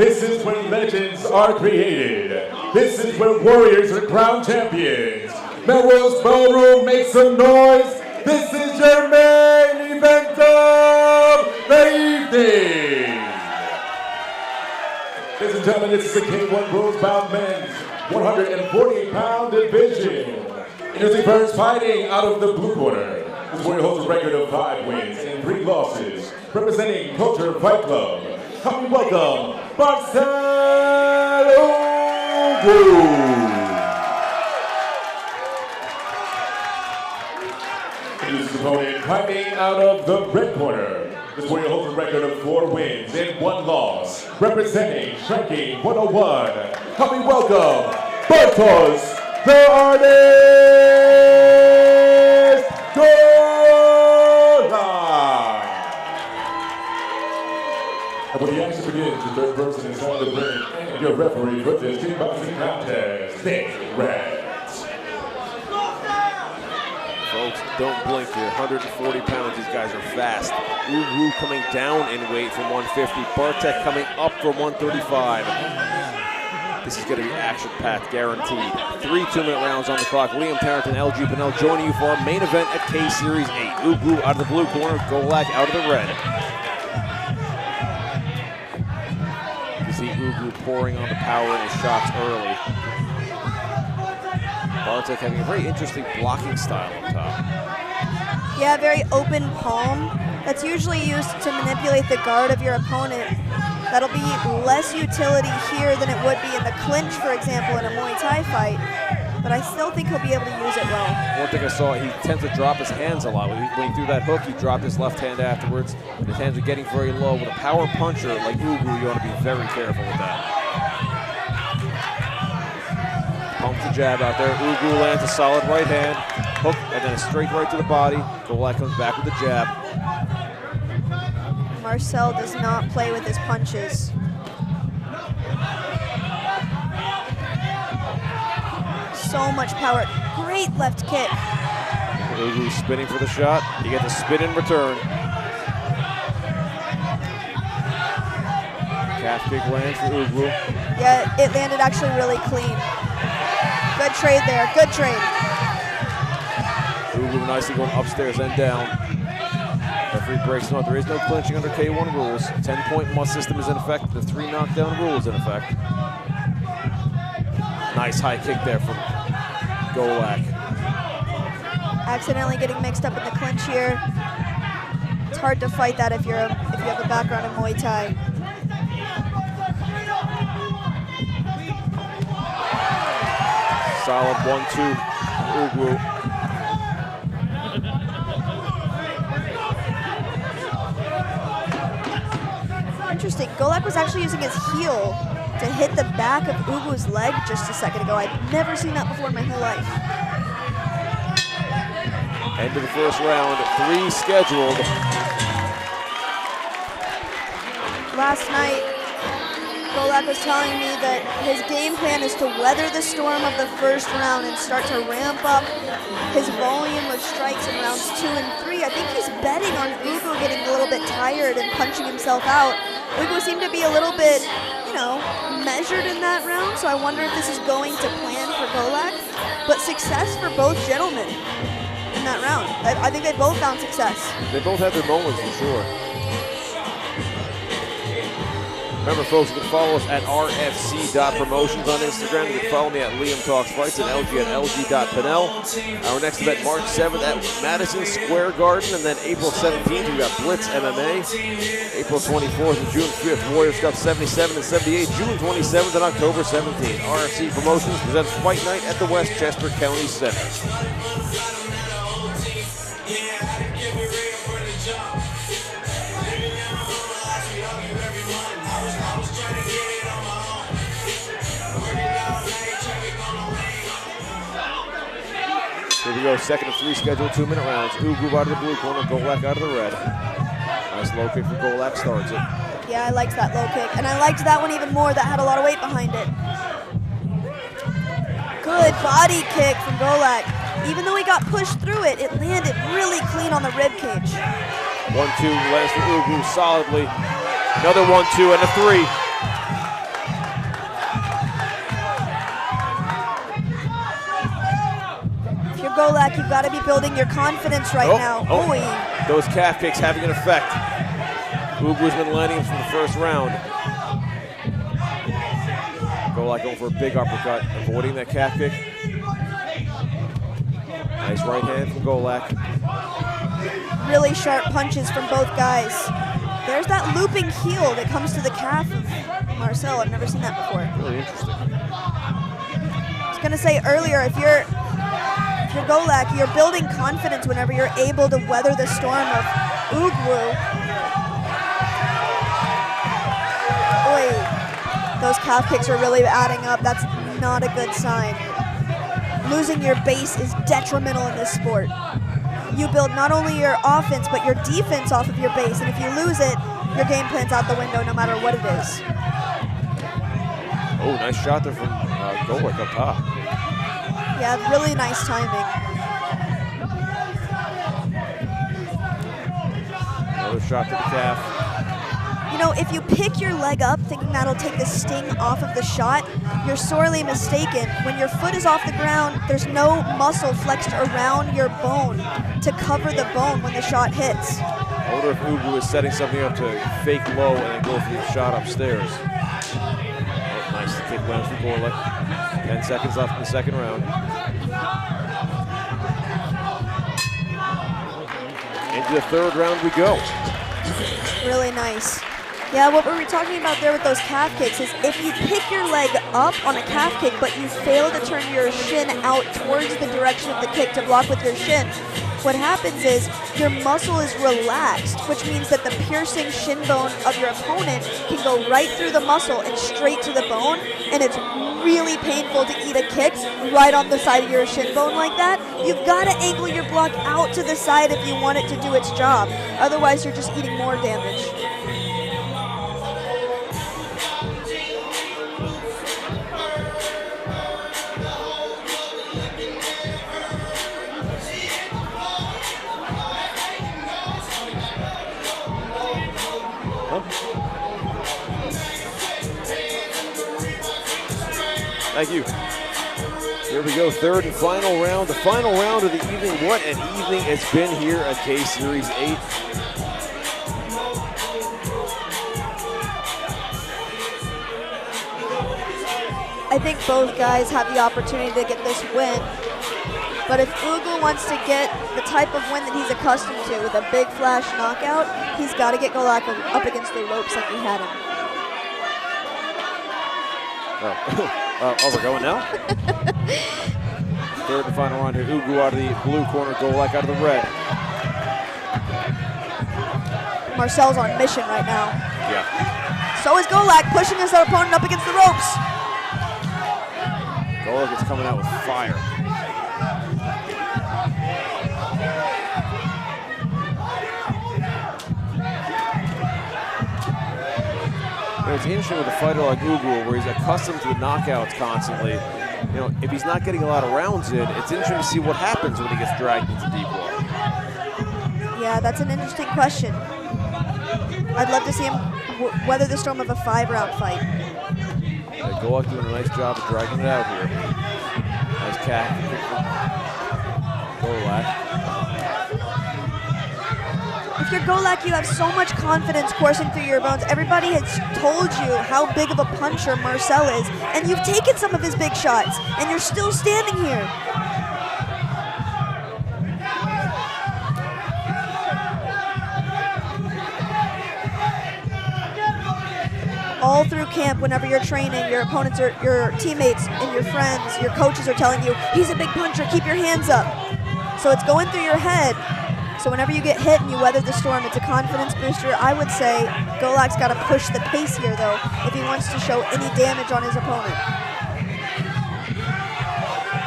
This is when legends are created. This is when warriors are crowned champions. Melrose Ballroom, make some noise. This is your main event of the evening. Ladies and gentlemen, this is the K1 Rules-bound men's 148-pound division. Introducing first, fighting out of the blue corner. This warrior holds a record of 5 wins and 3 losses. Representing Culture Fight Club. Help me welcome Marcelo Ugwu. His opponent fighting out of the red corner. This warrior holds a record of 4 wins and 1 loss. Representing Shrinking 101. Help me welcome Bartos the Artist Golak. And when the action begins, the third person inside the ring and your referee for this kickboxing contest, Nick Reds. Folks, don't blink here. 140 pounds, these guys are fast. Ugwu coming down in weight from 150. Bartek coming up from 135. This is going to be action-packed, guaranteed. 3 2-minute rounds on the clock. Liam Tarrant, LG Pinnell joining you for our main event at K-Series 8. Ugwu out of the blue corner, Golak out of the red. You see Ugwu pouring on the power in his shots early. Bartek having a very interesting blocking style on top. Yeah, very open palm. That's usually used to manipulate the guard of your opponent. That'll be less utility here than it would be in the clinch, for example, in a Muay Thai fight. But I still think he'll be able to use it well. One thing I saw, he tends to drop his hands a lot. When he threw that hook, he dropped his left hand afterwards. And his hands are getting very low. With a power puncher like Ugwu, you want to be very careful with that. Pumps the jab out there. Ugwu lands a solid right hand. Hook, and then a straight right to the body. Golak comes back with the jab. Marcel does not play with his punches. So much power. Great left kick. Ugwu spinning for the shot. He gets a spin in return. Calf kick lands for Ugwu. Yeah, it landed actually really clean. Good trade there, good trade. Ugwu nicely going upstairs and down. Referee breaks him up. There is no clinching under K1 rules. 10-point must system is in effect. The 3 knockdown rule is in effect. Nice high kick there from Golak. Accidentally getting mixed up in the clinch here. It's hard to fight that if you have a background in Muay Thai. Solid 1-2 Ugwu. Interesting. Golak was actually using his heel to hit the back of Ugwu's leg just a second ago. I'd never seen that before in my whole life. End of the first round, 3 scheduled. Last night, Golak was telling me that his game plan is to weather the storm of the first round and start to ramp up his volume of strikes in rounds 2 and 3. I think he's betting on Ugwu getting a little bit tired and punching himself out. Ugwu seemed to be a little bit, measured in that round, so I wonder if this is going to plan for Golak. But success for both gentlemen in that round. I think they both found success. They both had their moments for sure. Remember, folks, you can follow us at rfc.promotions on Instagram. You can follow me at Liam Talks Fights and LG at lg.pinnell. Our next event, March 7th at Madison Square Garden, and then April 17th, we've got Blitz MMA. April 24th and June 5th, Warriors Cup 77 and 78. June 27th and October 17th. RFC Promotions presents Fight Night at the Westchester County Center. Here we go, second of 3 scheduled 2-minute rounds. Ugwu out of the blue corner, Golak out of the red. Nice low kick for Golak, starts it. Yeah, I liked that low kick, and I liked that one even more. That had a lot of weight behind it. Good body kick from Golak. Even though he got pushed through it, it landed really clean on the rib cage. 1-2 lands for Ugwu solidly. Another 1-2 and a 3. Golak, you've got to be building your confidence right now. Oy. Those calf kicks having an effect. Ugwu's been landing from the first round. Golak going for a big uppercut, avoiding that calf kick. Nice right hand from Golak. Really sharp punches from both guys. There's that looping heel that comes to the calf of Marcel. I've never seen that before. Really interesting. I was gonna say earlier, if you're Golak, you're building confidence whenever you're able to weather the storm of Ugwu. Oy, those calf kicks are really adding up. That's not a good sign. Losing your base is detrimental in this sport. You build not only your offense, but your defense off of your base. And if you lose it, your game plan's out the window no matter what it is. Oh, nice shot there from Golak up top. Yeah, really nice timing. Another shot to the calf. You know, if you pick your leg up thinking that'll take the sting off of the shot, you're sorely mistaken. When your foot is off the ground, there's no muscle flexed around your bone to cover the bone when the shot hits. I wonder if Ugwu is setting something up to fake low and then go for the shot upstairs. Oh, nice kick lands from Golak. 10 seconds left in the second round. Into the third round we go. Really nice. Yeah, what were we talking about there with those calf kicks is if you pick your leg up on a calf kick, but you fail to turn your shin out towards the direction of the kick to block with your shin, what happens is your muscle is relaxed, which means that the piercing shin bone of your opponent can go right through the muscle and straight to the bone, and it's really painful to eat a kick right on the side of your shin bone like that. You've got to angle your block out to the side if you want it to do its job. Otherwise, you're just eating more damage. Thank you. Here we go, third and final round. The final round of the evening. What an evening it's been here at K-Series 8. I think both guys have the opportunity to get this win. But if Ugwu wants to get the type of win that he's accustomed to with a big flash knockout, he's got to get Golak up against the ropes like he had him. We're going now? Third and final round here. Ugwu out of the blue corner, Golak out of the red. Marcel's on mission right now. Yeah. So is Golak, pushing his opponent up against the ropes. Golak is coming out with fire. It's interesting with a fighter like Ugwu, where he's accustomed to the knockouts constantly. You know, if he's not getting a lot of rounds in, it's interesting to see what happens when he gets dragged into deep water. Yeah, that's an interesting question. I'd love to see him weather the storm of a 5-round fight. Golak doing a nice job of dragging it out here. Nice calf kick from Golak. If you're Golak, you have so much confidence coursing through your bones. Everybody has told you how big of a puncher Marcel is, and you've taken some of his big shots, and you're still standing here. All through camp, whenever you're training, your opponents, your teammates, and your friends, your coaches are telling you, he's a big puncher, keep your hands up. So it's going through your head. So whenever you get hit and you weather the storm, it's a confidence booster. I would say Golak's got to push the pace here, though, if he wants to show any damage on his opponent.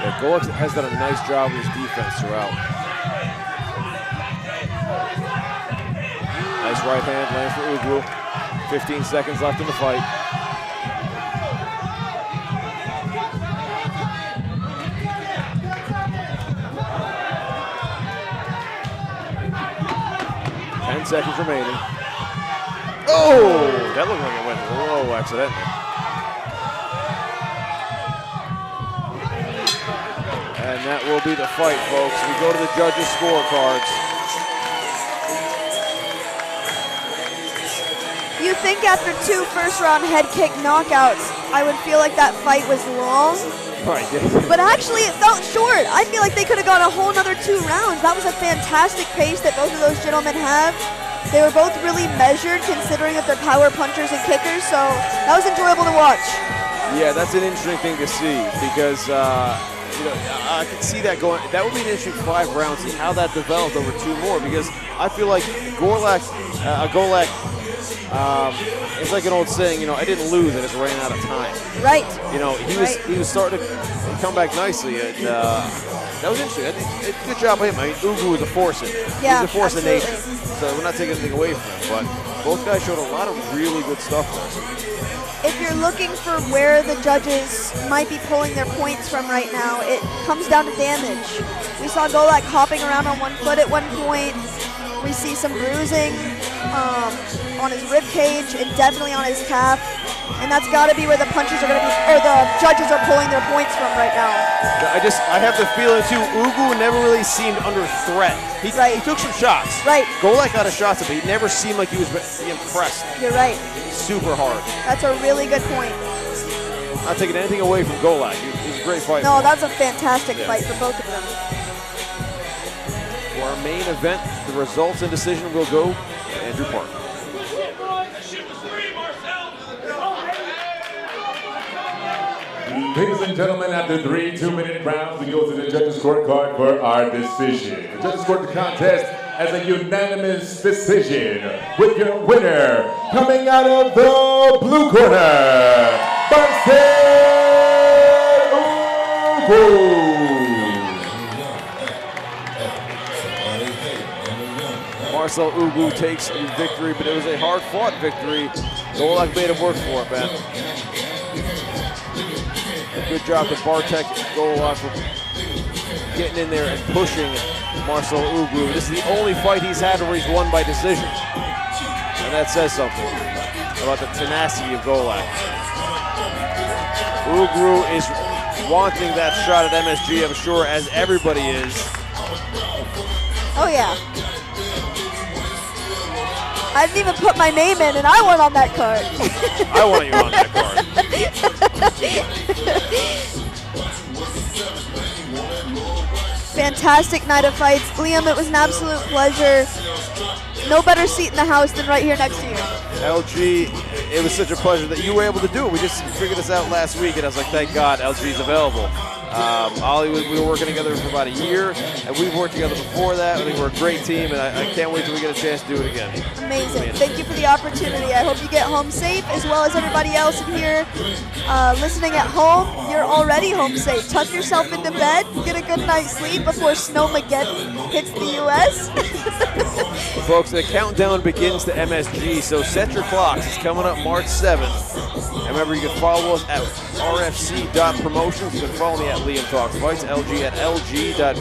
Yeah, Golak has done a nice job with his defense throughout. Nice right hand lands for Ugwu. 15 seconds left in the fight. Seconds remaining. Oh, that looked like it went low accidentally. And that will be the fight, folks. We go to the judges' scorecards. You think after 2 first-round head kick knockouts, I would feel like that fight was long? Right. But actually, it felt short. I feel like they could have gone a whole nother 2 rounds. That was a fantastic pace that both of those gentlemen have. They were both really measured, considering that they're power punchers and kickers, so that was enjoyable to watch. Yeah, that's an interesting thing to see because, I could see that going. That would be an interesting 5 rounds, see how that developed over 2 more, because I feel like Golak, it's like an old saying, I didn't lose, I just ran out of time. Right. He was starting to come back nicely, and that was interesting. I think good job by him. I mean, Ugwu was a force in it. Yeah, he's a force absolutely. of nature. So we're not taking anything away from him, but both guys showed a lot of really good stuff there. If you're looking for where the judges might be pulling their points from right now, it comes down to damage. We saw Golak hopping around on 1 foot at one point. We see some bruising on his rib cage and definitely on his calf. And that's got to be where the punches are going to be, or the judges are pulling their points from right now. I have the feeling too, Ugwu never really seemed under threat. He took some shots. Right. Golak got a shot, but he never seemed like he was impressed. You're right. Super hard. That's a really good point. Not taking anything away from Golak. He was a great fight. No, that's a fantastic fight for both of them. For our main event, the results and decision will go to Andrew Park. Ladies and gentlemen, after 3 2-minute rounds, we go to the judges' scorecard for our decision. The judges scored the contest as a unanimous decision, with your winner coming out of the blue corner, Ugwu. Marcel Ugwu takes a victory, but it was a hard-fought victory. Golak made him work for it, man. Good job to Bartek Golak for getting in there and pushing Marcel Ugwu. This is the only fight he's had where he's won by decision. And that says something about the tenacity of Golak. Ugwu is wanting that shot at MSG, I'm sure, as everybody is. Oh, yeah. I didn't even put my name in, and I went on that card. I want you on that card. Fantastic night of fights. Liam, it was an absolute pleasure. No better seat in the house than right here next to you. LG, it was such a pleasure that you were able to do it. We just figured this out last week, and I was like, thank God LG's available. Ollie, we were working together for about a year, and we've worked together before that. I think we're a great team, and I can't wait till we get a chance to do it again. Amazing. Thank you for the opportunity. I hope you get home safe, as well as everybody else in here listening at home. You're already home safe. Tuck yourself into bed, get a good night's sleep before Snowmageddon hits the U.S. Folks, the countdown begins to MSG, so set your clocks. It's coming up March 7th. And remember, you can follow us at rfc.promotions. You can follow me at Liam Talks Fights, LG at lg.pannell.